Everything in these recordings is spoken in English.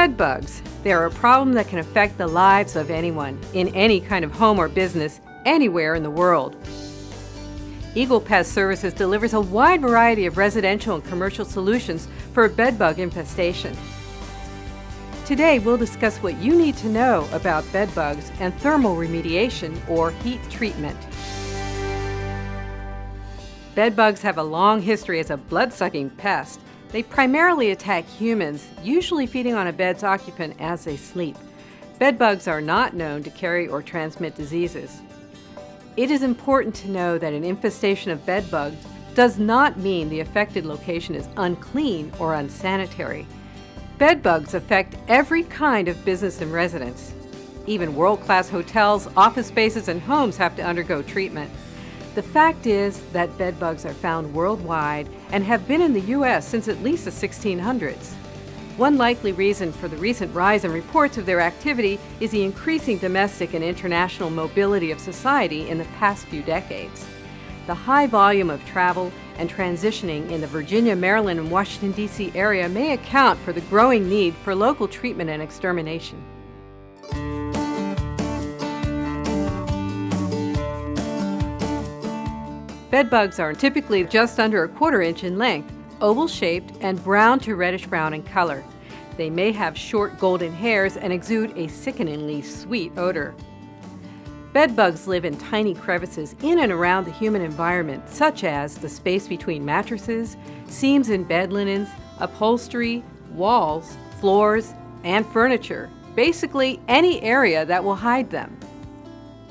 Bed bugs. They are a problem that can affect the lives of anyone, in any kind of home or business, anywhere in the world. Eagle Pest Services delivers a wide variety of residential and commercial solutions for bed bug infestation. Today we'll discuss what you need to know about bed bugs and thermal remediation or heat treatment. Bed bugs have a long history as a blood-sucking pest. They primarily attack humans, usually feeding on a bed's occupant as they sleep. Bed bugs are not known to carry or transmit diseases. It is important to know that an infestation of bed bugs does not mean the affected location is unclean or unsanitary. Bed bugs affect every kind of business and residence. Even world-class hotels, office spaces, and homes have to undergo treatment. The fact is that bed bugs are found worldwide and have been in the U.S. since at least the 1600s. One likely reason for the recent rise in reports of their activity is the increasing domestic and international mobility of society in the past few decades. The high volume of travel and transitioning in the Virginia, Maryland, and Washington, D.C. area may account for the growing need for local treatment and extermination. Bed bugs are typically just under a quarter-inch in length, oval-shaped, and brown to reddish-brown in color. They may have short golden hairs and exude a sickeningly sweet odor. Bed bugs live in tiny crevices in and around the human environment, such as the space between mattresses, seams in bed linens, upholstery, walls, floors, and furniture. Basically, any area that will hide them.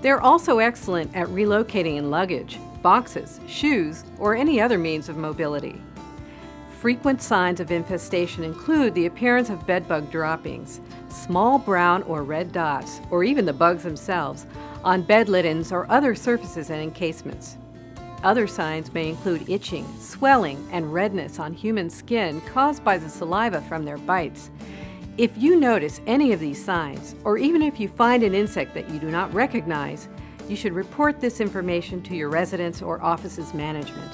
They're also excellent at relocating in luggage, boxes, shoes, or any other means of mobility. Frequent signs of infestation include the appearance of bed bug droppings, small brown or red dots, or even the bugs themselves, on bed linens or other surfaces and encasements. Other signs may include itching, swelling, and redness on human skin caused by the saliva from their bites. If you notice any of these signs, or even if you find an insect that you do not recognize, you should report this information to your residence or office's management.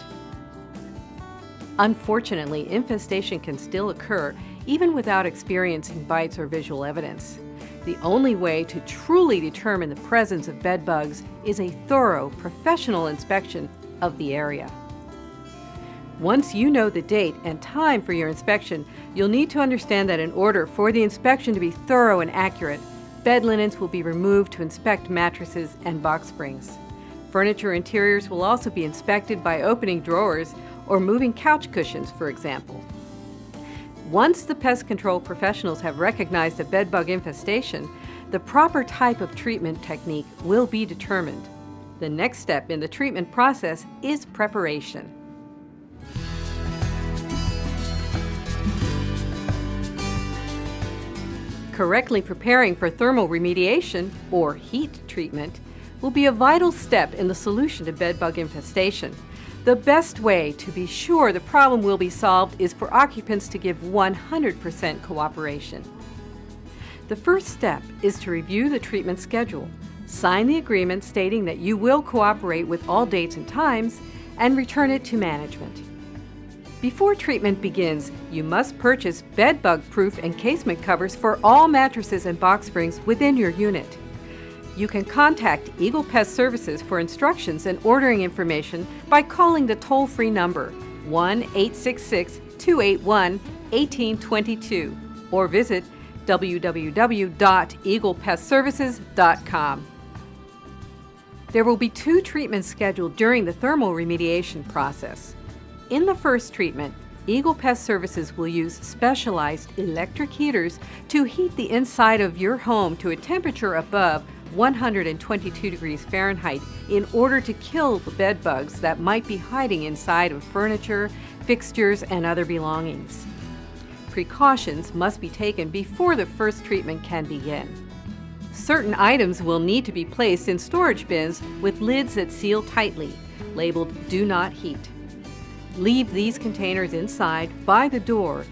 Unfortunately, infestation can still occur even without experiencing bites or visual evidence. The only way to truly determine the presence of bed bugs is a thorough, professional inspection of the area. Once you know the date and time for your inspection, you'll need to understand that in order for the inspection to be thorough and accurate, bed linens will be removed to inspect mattresses and box springs. Furniture interiors will also be inspected by opening drawers or moving couch cushions, for example. Once the pest control professionals have recognized a bed bug infestation, the proper type of treatment technique will be determined. The next step in the treatment process is preparation. Correctly preparing for thermal remediation, or heat treatment, will be a vital step in the solution to bed bug infestation. The best way to be sure the problem will be solved is for occupants to give 100% cooperation. The first step is to review the treatment schedule, sign the agreement stating that you will cooperate with all dates and times, and return it to management. Before treatment begins, you must purchase bed bug-proof encasement covers for all mattresses and box springs within your unit. You can contact Eagle Pest Services for instructions and ordering information by calling the toll-free number 1-866-281-1822 or visit www.eaglepestservices.com. There will be 2 treatments scheduled during the thermal remediation process. In the first treatment, Eagle Pest Services will use specialized electric heaters to heat the inside of your home to a temperature above 122 degrees Fahrenheit in order to kill the bed bugs that might be hiding inside of furniture, fixtures, and other belongings. Precautions must be taken before the first treatment can begin. Certain items will need to be placed in storage bins with lids that seal tightly, labeled "Do Not Heat." Leave these containers inside by the door.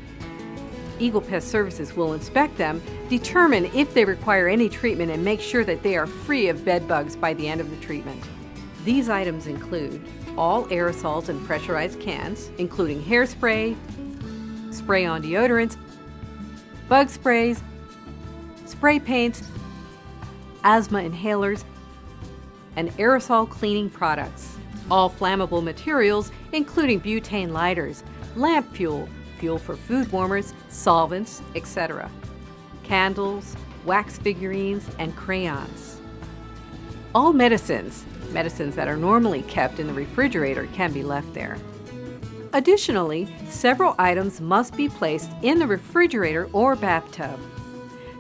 Eagle Pest Services will inspect them, determine if they require any treatment, and make sure that they are free of bed bugs by the end of the treatment. These items include all aerosols and pressurized cans, including hairspray, spray-on deodorants, bug sprays, spray paints, asthma inhalers, and aerosol cleaning products. All flammable materials, including butane lighters, lamp fuel, fuel for food warmers, solvents, etc. Candles, wax figurines, and crayons. All medicines that are normally kept in the refrigerator can be left there. Additionally, several items must be placed in the refrigerator or bathtub.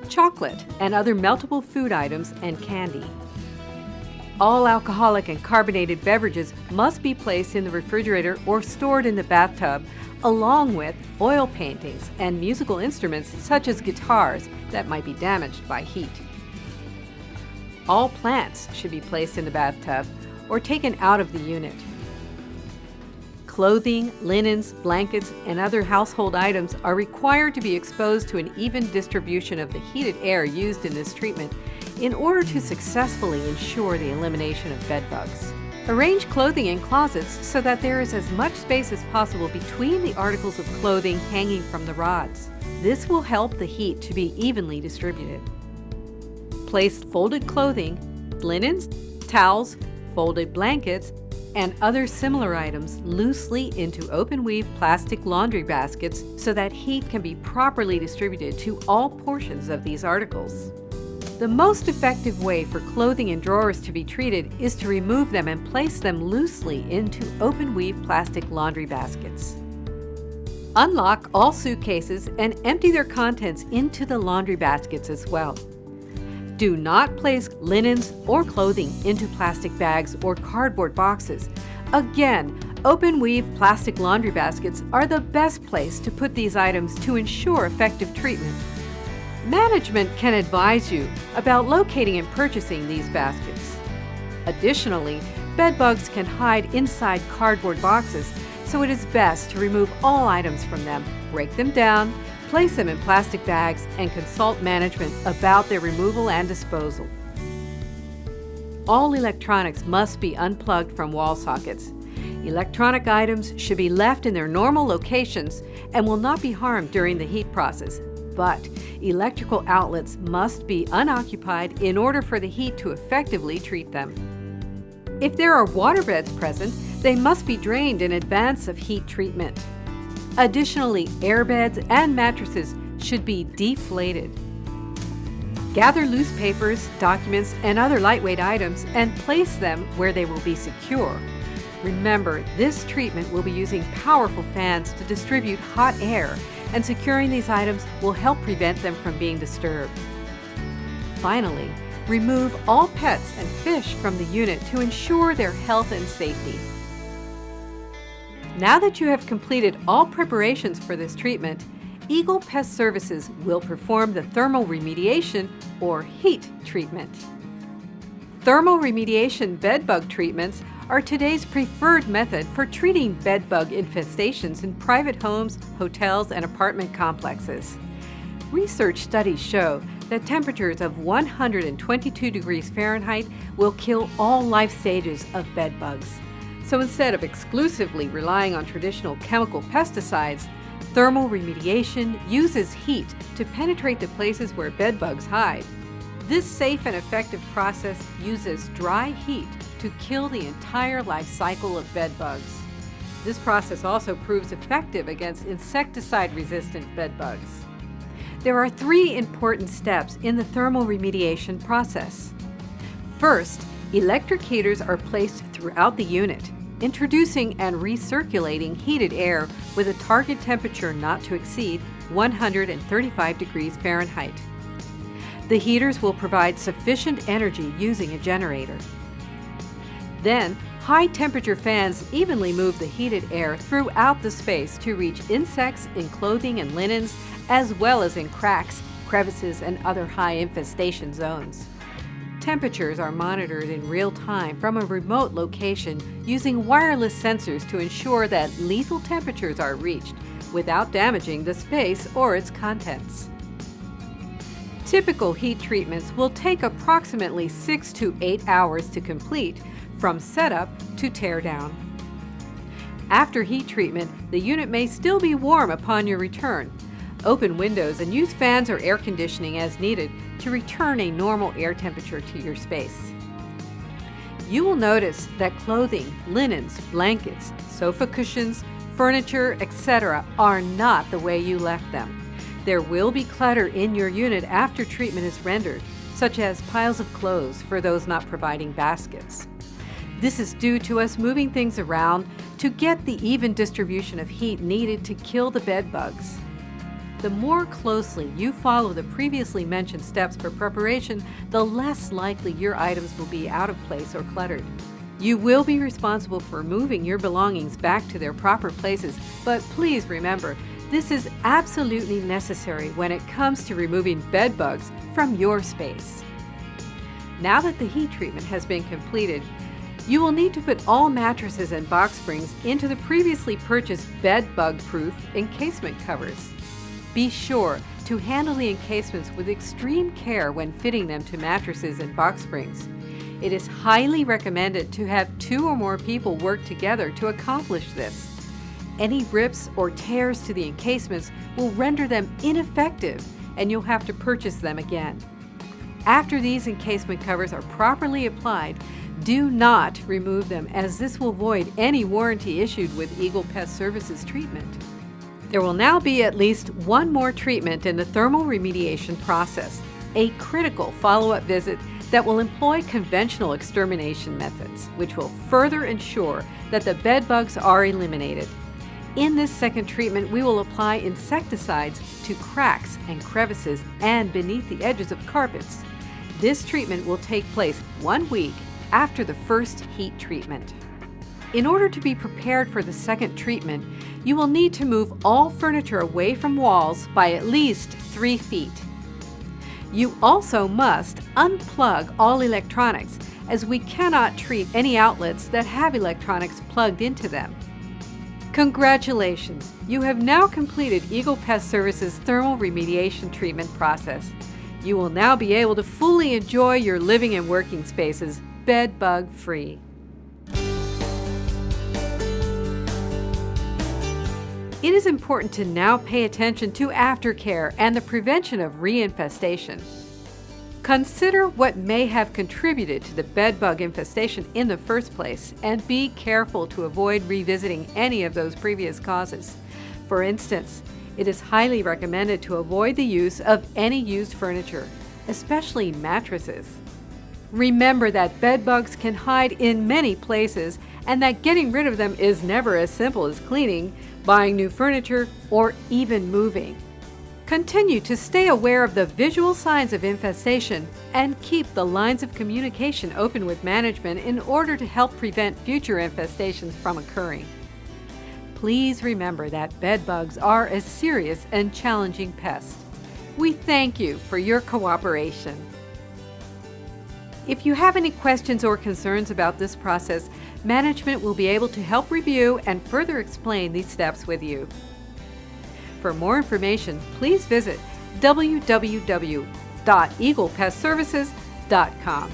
Chocolate and other meltable food items and candy. All alcoholic and carbonated beverages must be placed in the refrigerator or stored in the bathtub, along with oil paintings and musical instruments such as guitars that might be damaged by heat. All plants should be placed in the bathtub or taken out of the unit. Clothing, linens, blankets, and other household items are required to be exposed to an even distribution of the heated air used in this treatment in order to successfully ensure the elimination of bed bugs. Arrange clothing in closets so that there is as much space as possible between the articles of clothing hanging from the rods. This will help the heat to be evenly distributed. Place folded clothing, linens, towels, folded blankets, and other similar items loosely into open-weave plastic laundry baskets so that heat can be properly distributed to all portions of these articles. The most effective way for clothing and drawers to be treated is to remove them and place them loosely into open-weave plastic laundry baskets. Unlock all suitcases and empty their contents into the laundry baskets as well. Do not place linens or clothing into plastic bags or cardboard boxes. Again, open-weave plastic laundry baskets are the best place to put these items to ensure effective treatment. Management can advise you about locating and purchasing these baskets. Additionally, bed bugs can hide inside cardboard boxes, so it is best to remove all items from them, break them down, place them in plastic bags, and consult management about their removal and disposal. All electronics must be unplugged from wall sockets. Electronic items should be left in their normal locations and will not be harmed during the heat process, but electrical outlets must be unoccupied in order for the heat to effectively treat them. If there are water beds present, they must be drained in advance of heat treatment. Additionally, air beds and mattresses should be deflated. Gather loose papers, documents, and other lightweight items and place them where they will be secure. Remember, this treatment will be using powerful fans to distribute hot air, and securing these items will help prevent them from being disturbed. Finally, remove all pets and fish from the unit to ensure their health and safety. Now that you have completed all preparations for this treatment, Eagle Pest Services will perform the thermal remediation or heat treatment. Thermal remediation bed bug treatments are today's preferred method for treating bed bug infestations in private homes, hotels, and apartment complexes. Research studies show that temperatures of 122 degrees Fahrenheit will kill all life stages of bed bugs. So instead of exclusively relying on traditional chemical pesticides, thermal remediation uses heat to penetrate the places where bed bugs hide. This safe and effective process uses dry heat to kill the entire life cycle of bed bugs. This process also proves effective against insecticide-resistant bed bugs. There are 3 important steps in the thermal remediation process. First, electric heaters are placed throughout the unit, introducing and recirculating heated air with a target temperature not to exceed 135 degrees Fahrenheit. The heaters will provide sufficient energy using a generator. Then, high-temperature fans evenly move the heated air throughout the space to reach insects in clothing and linens, as well as in cracks, crevices, and other high infestation zones. Temperatures are monitored in real time from a remote location using wireless sensors to ensure that lethal temperatures are reached without damaging the space or its contents. Typical heat treatments will take approximately 6 to 8 hours to complete, from setup to tear down. After heat treatment, the unit may still be warm upon your return. open windows and use fans or air conditioning as needed to return a normal air temperature to your space. You will notice that clothing, linens, blankets, sofa cushions, furniture, etc. are not the way you left them. There will be clutter in your unit after treatment is rendered, such as piles of clothes for those not providing baskets. This is due to us moving things around to get the even distribution of heat needed to kill the bed bugs. The more closely you follow the previously mentioned steps for preparation, the less likely your items will be out of place or cluttered. You will be responsible for moving your belongings back to their proper places, but please remember, this is absolutely necessary when it comes to removing bed bugs from your space. Now that the heat treatment has been completed, you will need to put all mattresses and box springs into the previously purchased bed bug-proof encasement covers. Be sure to handle the encasements with extreme care when fitting them to mattresses and box springs. It is highly recommended to have 2 or more people work together to accomplish this. Any rips or tears to the encasements will render them ineffective and you'll have to purchase them again. After these encasement covers are properly applied, do not remove them, as this will void any warranty issued with Eagle Pest Services treatment. There will now be at least one more treatment in the thermal remediation process, a critical follow-up visit that will employ conventional extermination methods, which will further ensure that the bed bugs are eliminated. In this second treatment, we will apply insecticides to cracks and crevices and beneath the edges of carpets. This treatment will take place 1 week after the first heat treatment. In order to be prepared for the second treatment, you will need to move all furniture away from walls by at least 3 feet. You also must unplug all electronics, as we cannot treat any outlets that have electronics plugged into them. Congratulations! You have now completed Eagle Pest Services thermal remediation treatment process. You will now be able to fully enjoy your living and working spaces bed bug free. It is important to now pay attention to aftercare and the prevention of reinfestation. Consider what may have contributed to the bed bug infestation in the first place, and be careful to avoid revisiting any of those previous causes. For instance, it is highly recommended to avoid the use of any used furniture, especially mattresses. Remember that bed bugs can hide in many places, and that getting rid of them is never as simple as cleaning, buying new furniture, or even moving. Continue to stay aware of the visual signs of infestation and keep the lines of communication open with management in order to help prevent future infestations from occurring. Please remember that bed bugs are a serious and challenging pest. We thank you for your cooperation. If you have any questions or concerns about this process, management will be able to help review and further explain these steps with you. For more information, please visit www.eaglepestservices.com.